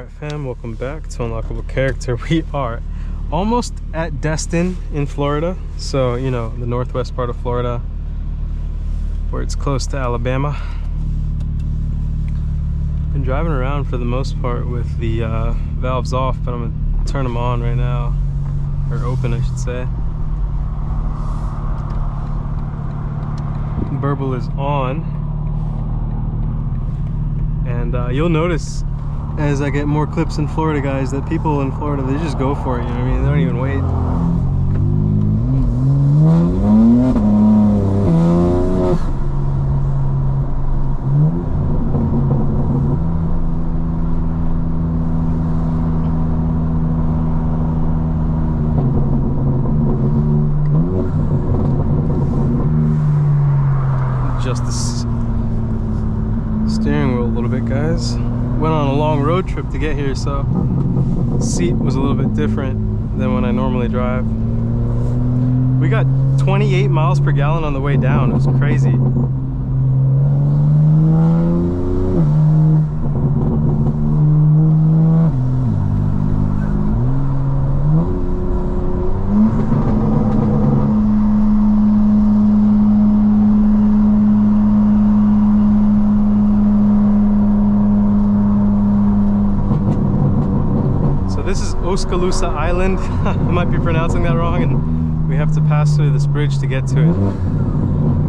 Alright fam, welcome back to Unlockable Character. We are almost at Destin in Florida. So, you know, the northwest part of Florida where it's close to Alabama. Been driving around for the most part with the valves off, but I'm gonna turn them on right now. Or open, I should say. Burble is on. And you'll notice as I get more clips in Florida, guys, that people in Florida, they just go for it, you know what I mean? They don't even wait. Adjust the steering wheel a little bit, guys. Went on a long road trip to get here, so the seat was a little bit different than when I normally drive. We got 28 miles per gallon on the way down. It was crazy. This is Okaloosa Island. I might be pronouncing that wrong, and we have to pass through this bridge to get to it.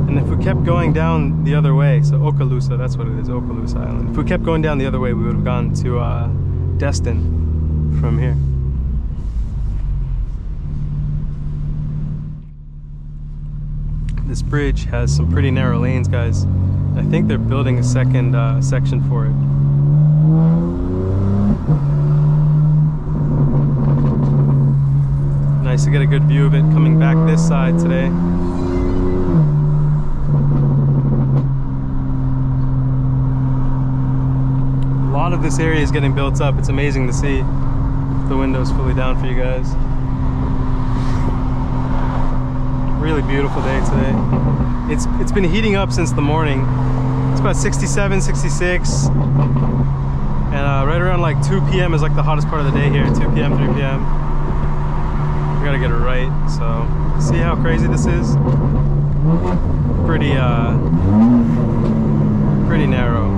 And if we kept going down the other way, so Okaloosa, that's what it is, Okaloosa Island. If we kept going down the other way, we would have gone to Destin from here. This bridge has some pretty narrow lanes, guys. I think they're building a second section for it. Nice to get a good view of it coming back this side today. A lot of this area is getting built up. It's amazing to see. The window's fully down for you guys. Really beautiful day today. It's been heating up since the morning. It's about 67, 66. And right around like 2 p.m. is like the hottest part of the day here. 2 p.m., 3 p.m. Gotta get it right. So see how crazy this is? Pretty narrow.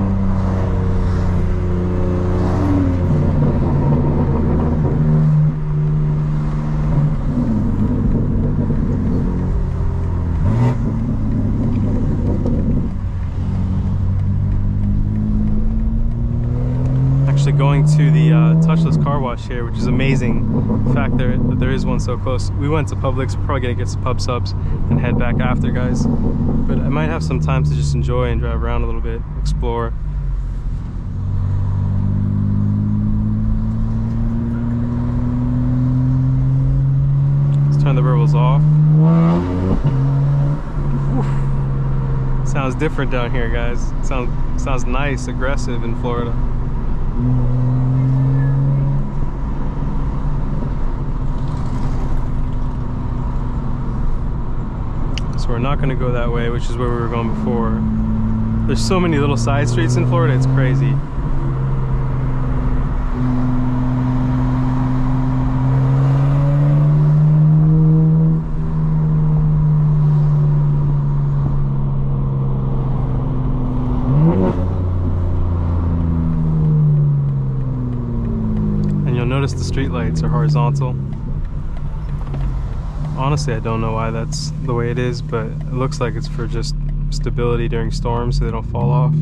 Going to the Touchless car wash here, which is amazing. The fact that there is one so close. We went to Publix, we're probably gonna get some pub subs and head back after, guys. But I might have some time to just enjoy and drive around a little bit, explore. Let's turn the burbles off. Whew. Sounds different down here, guys. Sounds nice, aggressive in Florida. So we're not going to go that way, which is where we were going before. There's so many little side streets in Florida, it's crazy. Notice the street lights are horizontal. Honestly, I don't know why that's the way it is, but it looks like it's for just stability during storms so they don't fall off.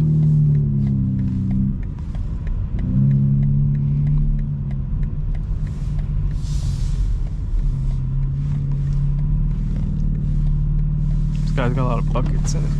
This guy's got a lot of buckets in it.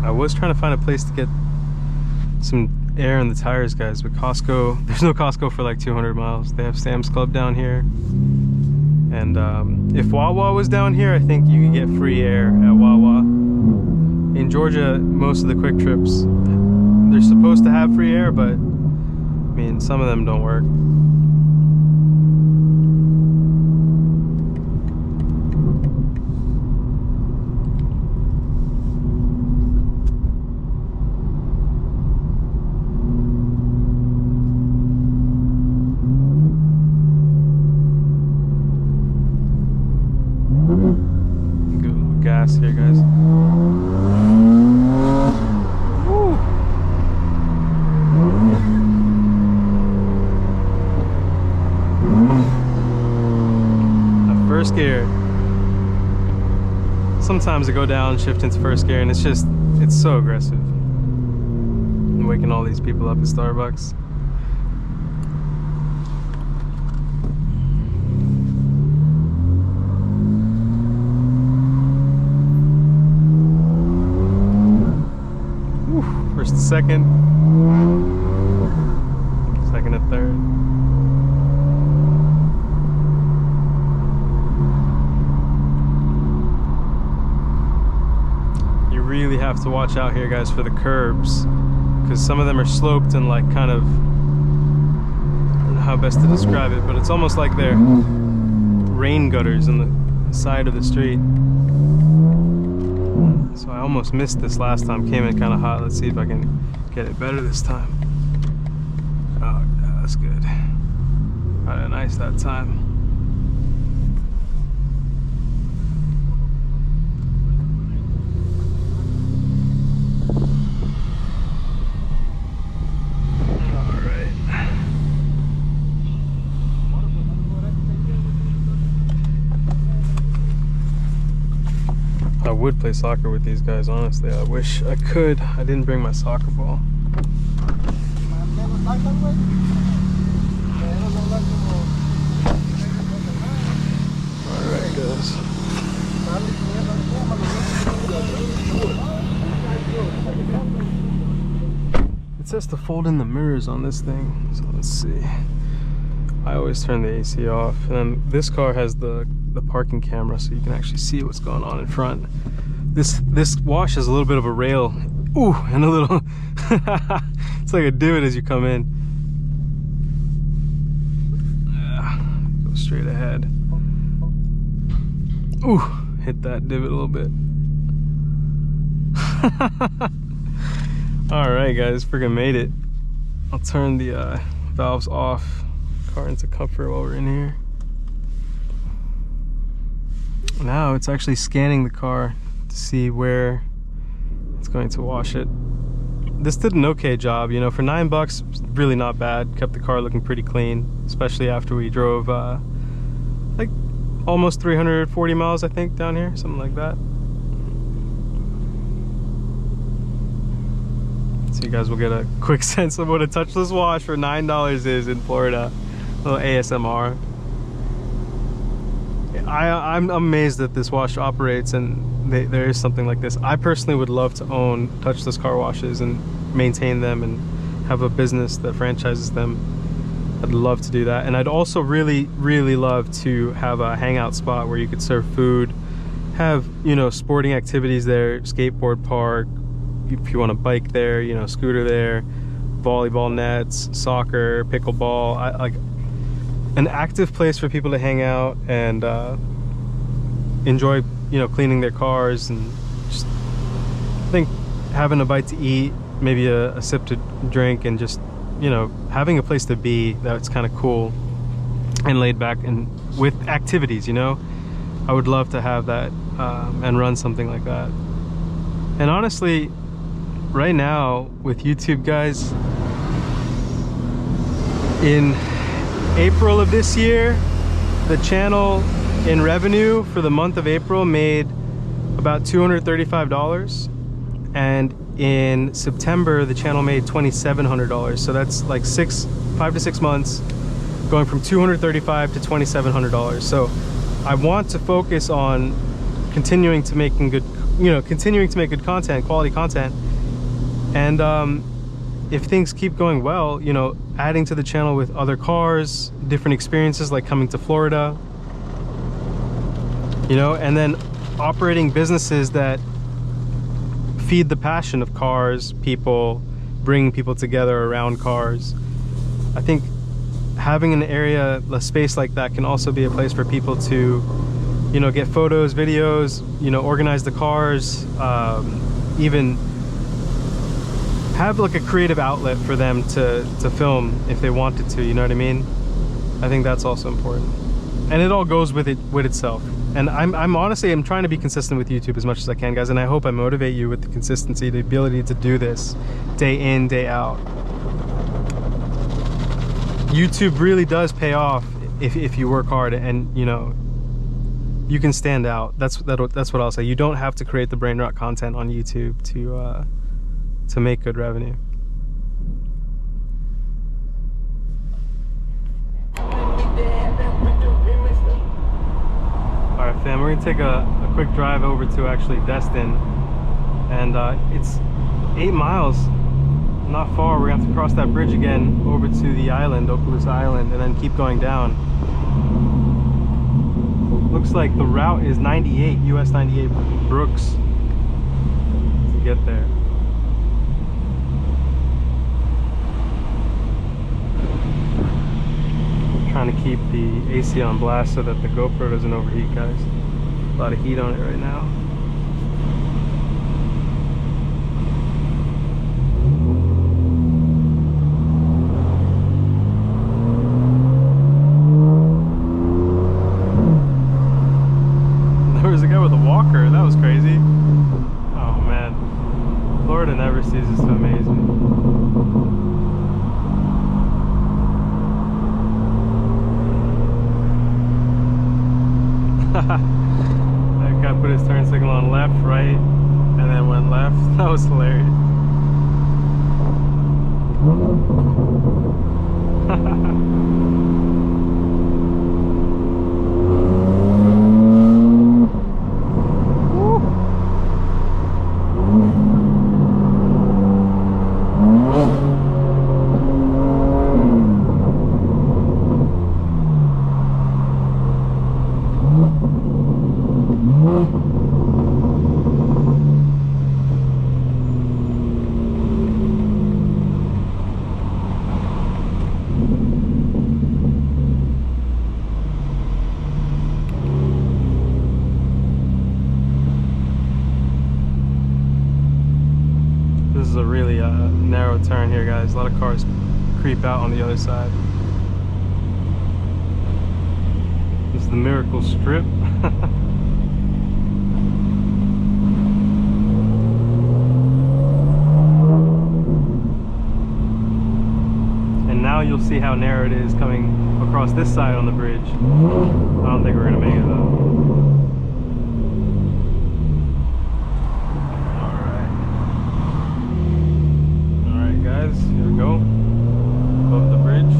I was trying to find a place to get some air in the tires, guys, but Costco, there's no Costco for like 200 miles. They have Sam's Club down here. And if Wawa was down here, I think you could get free air at Wawa. In Georgia, most of the quick trips, they're supposed to have free air, but I mean, some of them don't work. Good gas here, guys. Woo. First gear. Sometimes I go down, shift into first gear, and it's so aggressive. I'm waking all these people up at Starbucks. Whew. First to second. Second to third. Really have to watch out here, guys, for the curbs, because some of them are sloped and like kind of, I don't know how best to describe it, but it's almost like they're rain gutters on the side of the street. So I almost missed this last time, came in kind of hot. Let's see if I can get it better this time. Oh yeah, that's good. Got it nice that time. I would play soccer with these guys, honestly. I wish I could. I didn't bring my soccer ball. Alright, guys. It says to fold in the mirrors on this thing, so let's see. I always turn the AC off, and then this car has the parking camera, so you can actually see what's going on in front. This wash has a little bit of a rail, ooh, and a little it's like a divot as you come in. Go straight ahead. Ooh, hit that divot a little bit. All right, guys, freaking made it. I'll turn the valves off, car into comfort while we're in here. Now it's actually scanning the car to see where it's going to wash it. This did an okay job, you know, for $9, really not bad. Kept the car looking pretty clean, especially after we drove like almost 340 miles, I think, down here, something like that. So you guys will get a quick sense of what a touchless wash for $9 is in Florida. A little ASMR. I'm amazed that this wash operates and there is something like this. I personally would love to own touchless car washes and maintain them and have a business that franchises them. I'd love to do that. And I'd also really love to have a hangout spot where you could serve food, have, you know, sporting activities there, skateboard park, if you want to bike there, you know, scooter there, volleyball nets, soccer, pickleball. Like an active place for people to hang out and enjoy, you know, cleaning their cars, and just, I think, having a bite to eat, maybe a sip to drink, and just, you know, having a place to be that's kind of cool and laid back and with activities, you know. I would love to have that and run something like that. And honestly, right now with YouTube, guys, in April of this year, the channel in revenue for the month of April made about $235, and in September the channel made $2,700. So that's like 5 to 6 months, going from $235 to $2,700. So I want to focus on continuing to make good content, quality content, and if things keep going well, you know, adding to the channel with other cars, different experiences, like coming to Florida, you know, and then operating businesses that feed the passion of cars, people, bringing people together around cars. I think having an area, a space like that can also be a place for people to, you know, get photos, videos, you know, organize the cars, even have like a creative outlet for them to film if they wanted to, you know what I mean? I think that's also important. And it all goes with itself. And I'm honestly, I'm trying to be consistent with YouTube as much as I can, guys, and I hope I motivate you with the consistency, the ability to do this day in, day out. YouTube really does pay off if you work hard and, you know, you can stand out. That's what I'll say. You don't have to create the brain rot content on YouTube to make good revenue. Alright fam, we're gonna take a quick drive over to actually Destin, and it's 8 miles, not far. We're gonna have to cross that bridge again over to the island, Okaloosa Island, and then keep going down. Looks like the route is 98, US 98 Brooks to get there. Trying to keep the AC on blast so that the GoPro doesn't overheat, guys. A lot of heat on it right now. There was a guy with a walker. That was crazy. Oh man, Florida never ceases to amaze me. That guy put his turn signal on left, right, and then went left. That was hilarious. This is a really narrow turn here, guys. A lot of cars creep out on the other side. This is the Miracle Strip. And now you'll see how narrow it is coming across this side on the bridge. I don't think we're gonna make it though. Here we go, above the bridge.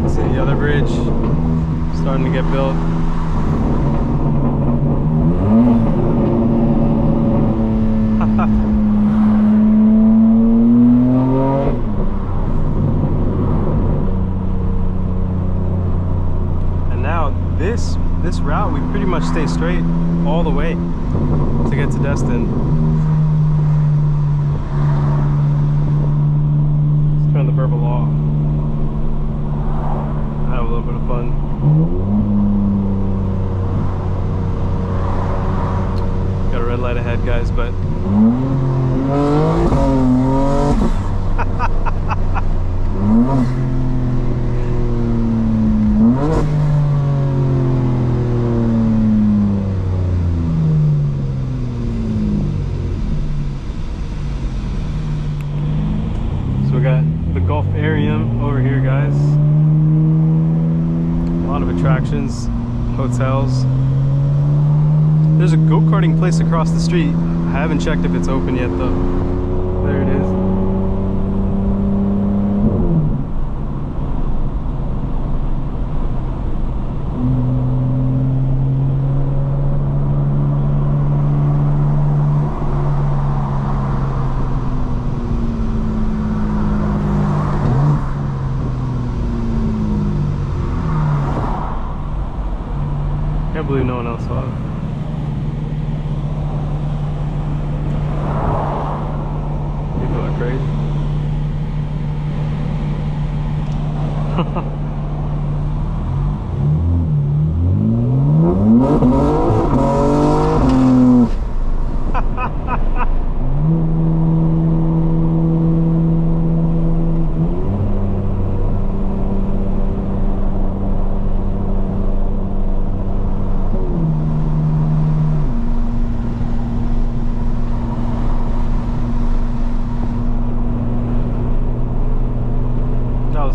See the other bridge starting to get built. And now this route, we pretty much stay straight all the way to get to Destin. Let's turn the burble off. Have a little bit of fun. Got a red light ahead, guys, but so we got the Gulf Arium over here, guys. A lot of attractions, hotels. There's a go-karting place across the street. I haven't checked if it's open yet though. There it is. Can't believe no one else saw it. People are crazy.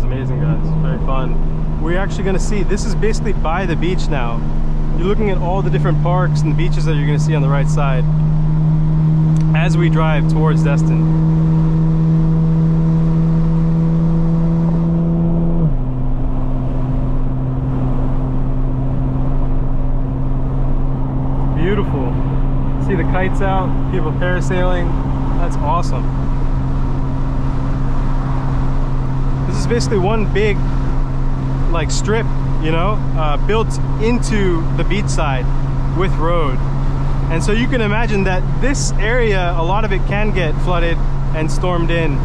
Amazing, guys. Very fun. We're actually going to see, this is basically by the beach now. You're looking at all the different parks and the beaches that you're going to see on the right side as we drive towards Destin. Beautiful. See the kites out, people parasailing. That's awesome. This is basically one big like strip, you know, built into the beach side with road. And so you can imagine that this area, a lot of it can get flooded and stormed in.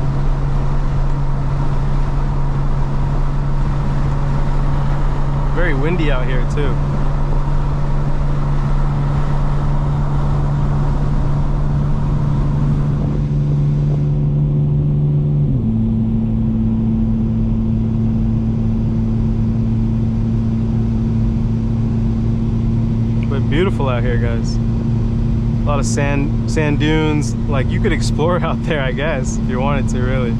Very windy out here too. Beautiful out here, guys. A lot of sand dunes. Like, you could explore out there, I guess, if you wanted to, really.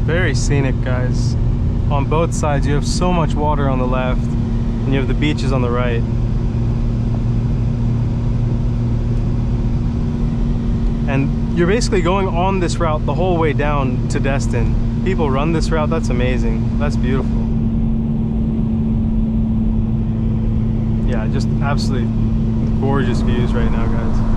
Very scenic, guys. On both sides, you have so much water on the left, and you have the beaches on the right. And you're basically going on this route the whole way down to Destin. People run this route. That's amazing. That's beautiful. Yeah, just absolutely gorgeous views right now, guys.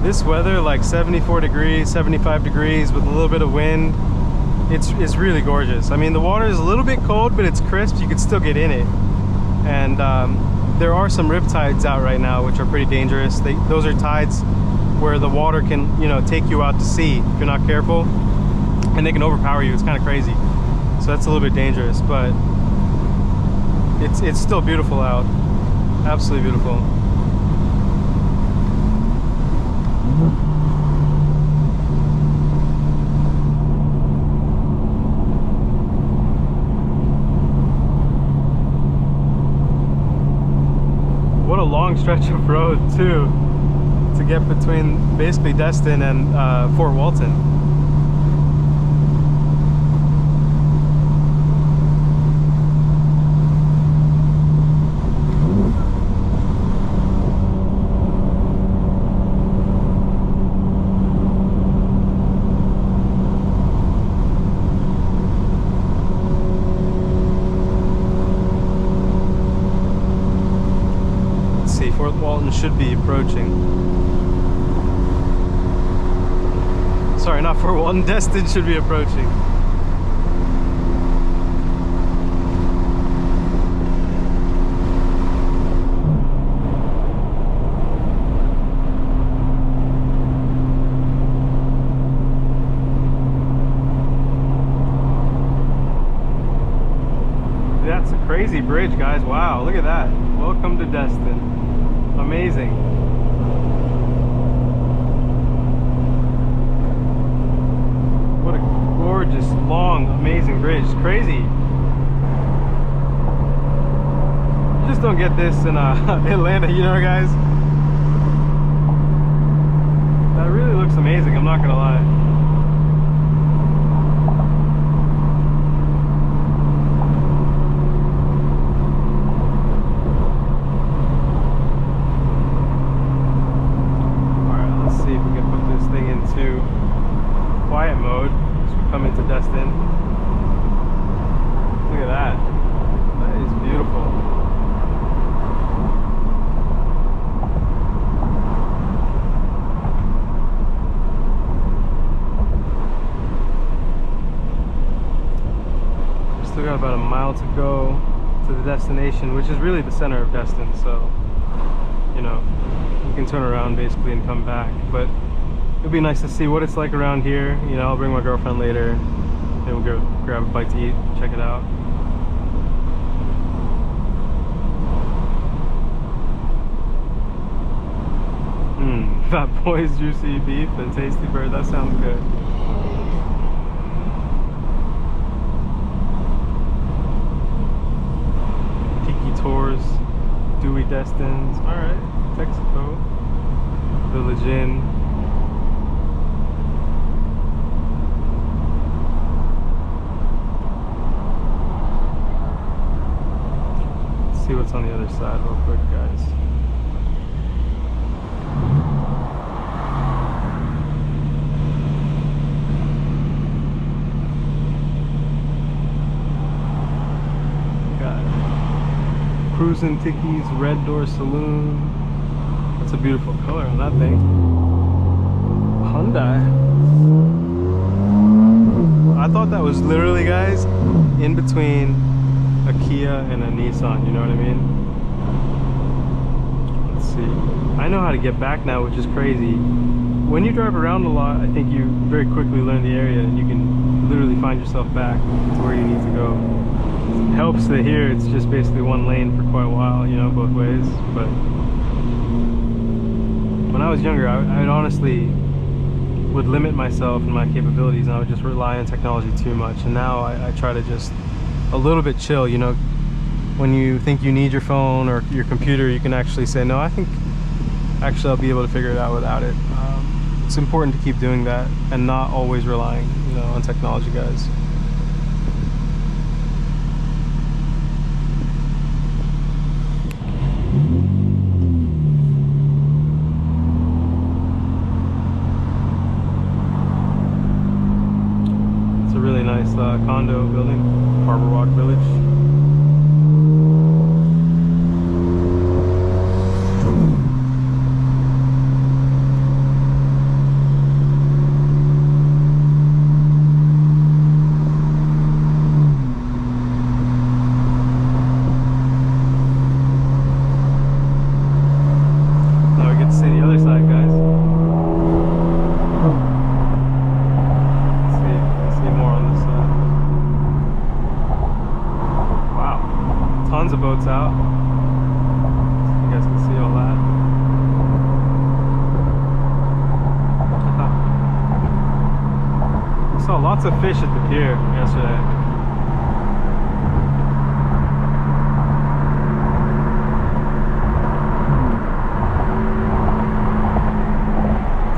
This weather, like 74 degrees, 75 degrees with a little bit of wind, it's really gorgeous. I mean, the water is a little bit cold, but it's crisp. You could still get in it. And there are some riptides out right now, which are pretty dangerous. Those are tides where the water can, you know, take you out to sea if you're not careful, and they can overpower you. It's kind of crazy. So that's a little bit dangerous, but it's still beautiful out. Absolutely beautiful. What a long stretch of road too, to get between basically Destin and Fort Walton. Fort Walton should be approaching. Sorry, not Fort Walton, Destin should be approaching. crazy bridge, guys. Wow, look at that. Welcome to Destin. Amazing. What a gorgeous, long, amazing bridge. It's crazy. You just don't get this in Atlanta, you know, guys. That really looks amazing, I'm not gonna lie. Quiet mode as we come into Destin. Look at that. That is beautiful. We still got about a mile to go to the destination, which is really the center of Destin, so you know, we can turn around basically and come back. But it'd be nice to see what it's like around here. You know, I'll bring my girlfriend later and we'll go grab a bite to eat, check it out. Fat Boys Juicy Beef and Tasty Bird, that sounds good. Tiki Tours, Dewey Destins, alright, Texaco, Village Inn. See what's on the other side real quick, guys. Got Cruisin' Ticky's Red Door Saloon. That's a beautiful color on that thing. Hyundai. I thought that was literally, guys, in between a Kia and a Nissan, you know what I mean? Let's see. I know how to get back now, which is crazy. When you drive around a lot, I think you very quickly learn the area and you can literally find yourself back to where you need to go. It helps that here it's just basically one lane for quite a while, you know, both ways. But when I was younger, I honestly would limit myself and my capabilities, and I would just rely on technology too much. And now I try to just a little bit chill, you know. When you think you need your phone or your computer, you can actually say, no, I think actually I'll be able to figure it out without it. It's important to keep doing that and not always relying, you know, on technology, guys. It's a really nice condo building, Harbor Walk Village. Tons of boats out. You guys can see all that. We saw lots of fish at the pier yesterday.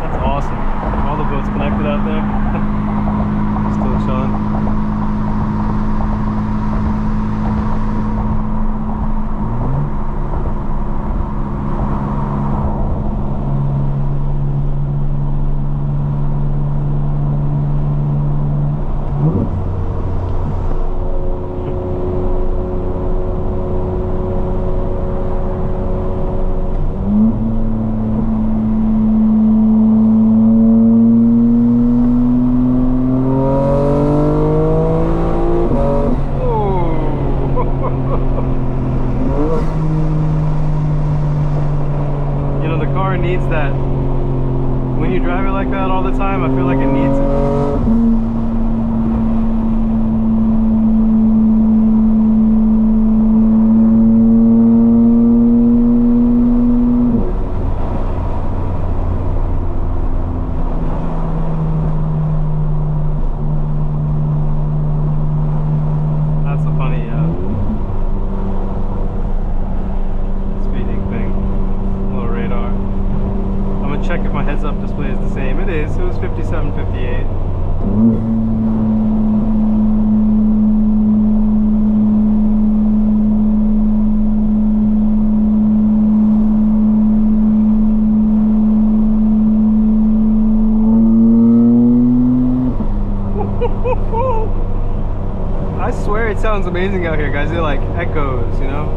That's awesome. All the boats connected out there. Still chilling. Needs that. When you drive it like that all the time, I feel like it needs it. 57, 58. I swear it sounds amazing out here, guys. It like echoes, you know?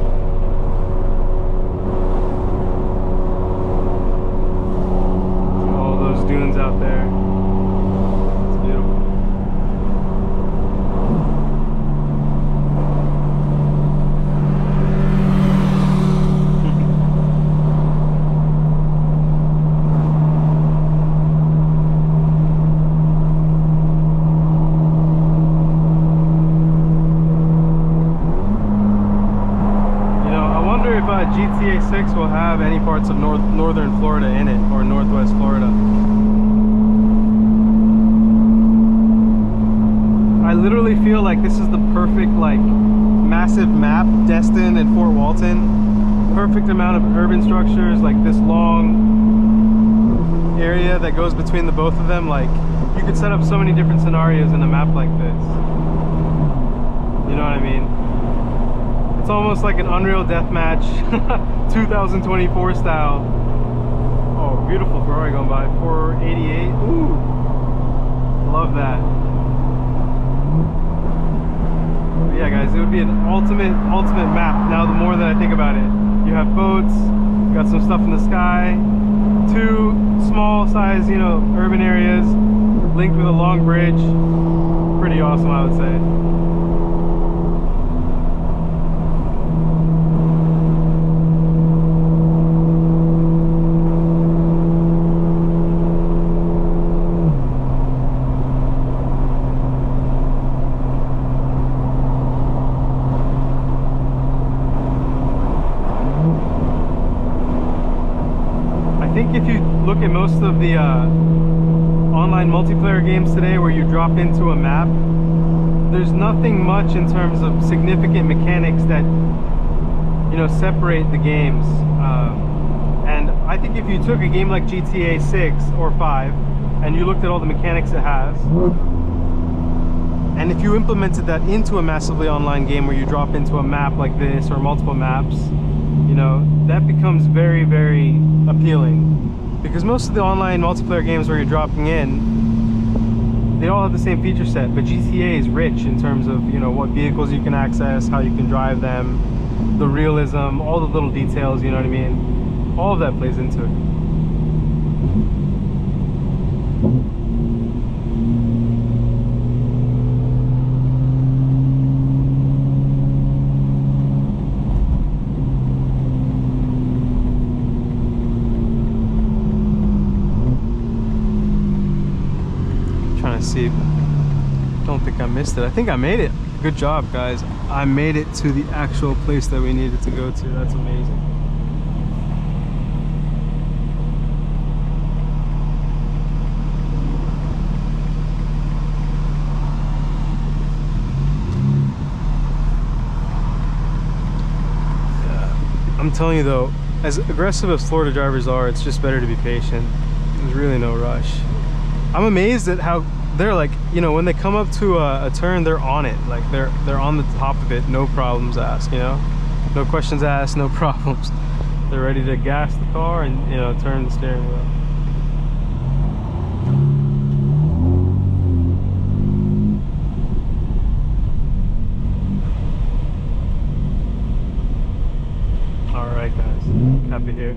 All those dunes out there. It's beautiful. GTA 6 will have any parts of northern Florida in it, or northwest Florida. I literally feel like this is the perfect, like, massive map. Destin and Fort Walton, perfect amount of urban structures, like this long area that goes between the both of them. Like, you could set up so many different scenarios in a map like this. You know what I mean? It's almost like an Unreal Deathmatch 2024 style. Oh, beautiful Ferrari going by. 488. Ooh, love that. But yeah, guys, it would be an ultimate map. Now, the more that I think about it, you have boats, you got some stuff in the sky, two small size, you know, urban areas linked with a long bridge. Pretty awesome, I would say. If you look at most of the online multiplayer games today where you drop into a map, there's nothing much in terms of significant mechanics that, you know, separate the games. And I think if you took a game like GTA 6 or 5 and you looked at all the mechanics it has, and if you implemented that into a massively online game where you drop into a map like this or multiple maps, you know, that becomes very, very appealing. Because most of the online multiplayer games where you're dropping in, they all have the same feature set, but GTA is rich in terms of, you know, what vehicles you can access, how you can drive them, the realism, all the little details, you know what I mean? All of that plays into it. See, don't think I missed it. I think I made it. Good job, guys. I made it to the actual place that we needed to go to. That's amazing. Yeah. I'm telling you though, as aggressive as Florida drivers are, it's just better to be patient. There's really no rush. I'm amazed at how they're like, you know, when they come up to a turn, they're on it. Like they're on the top of it, no problems asked, you know? No questions asked, no problems. They're ready to gas the car and, you know, turn the steering wheel. All right, guys, happy here.